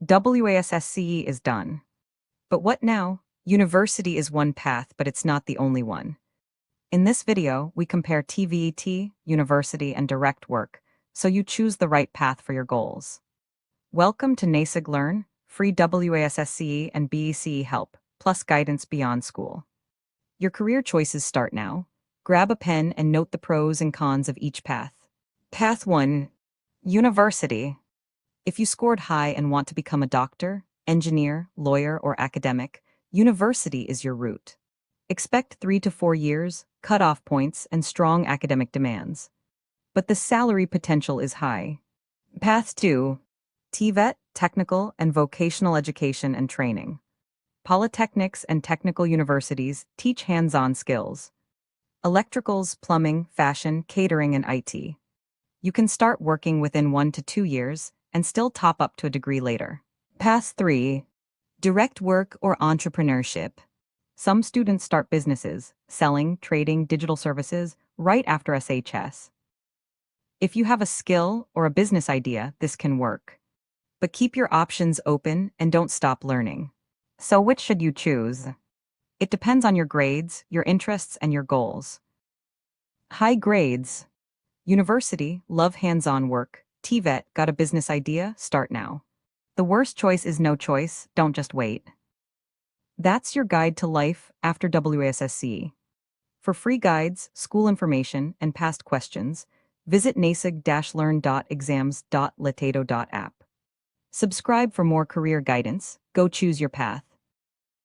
WASSCE is done. But what now? University is one path, but it's not the only one. In this video, we compare TVET, university, and direct work, so you choose the right path for your goals. Welcome to naseg-learn, free WASSCE and BECE help, plus guidance beyond school. Your career choices start now. Grab a pen and note the pros and cons of each path. Path 1. University. If you scored high and want to become a doctor, engineer, lawyer, or academic, university is your route. Expect 3 to 4 years, cutoff points, and strong academic demands. But the salary potential is high. Path 2. TVET, technical and vocational education and training. Polytechnics and technical universities teach hands-on skills. Electricals, plumbing, fashion, catering, and IT. You can start working within 1 to 2 years and still top up to a degree later. Path 3. Direct work or entrepreneurship. Some students start businesses, selling, trading, digital services, right after SHS. If you have a skill or a business idea, this can work. But keep your options open and don't stop learning. So which should you choose? It depends on your grades, your interests, and your goals. High grades. University, love hands-on work. TVET, got a business idea? Start now. The worst choice is no choice, don't just wait. That's your guide to life after WASSCE. For free guides, school information, and past questions, visit naseg-learn.exams.letaido.app. Subscribe for more career guidance. Go choose your path.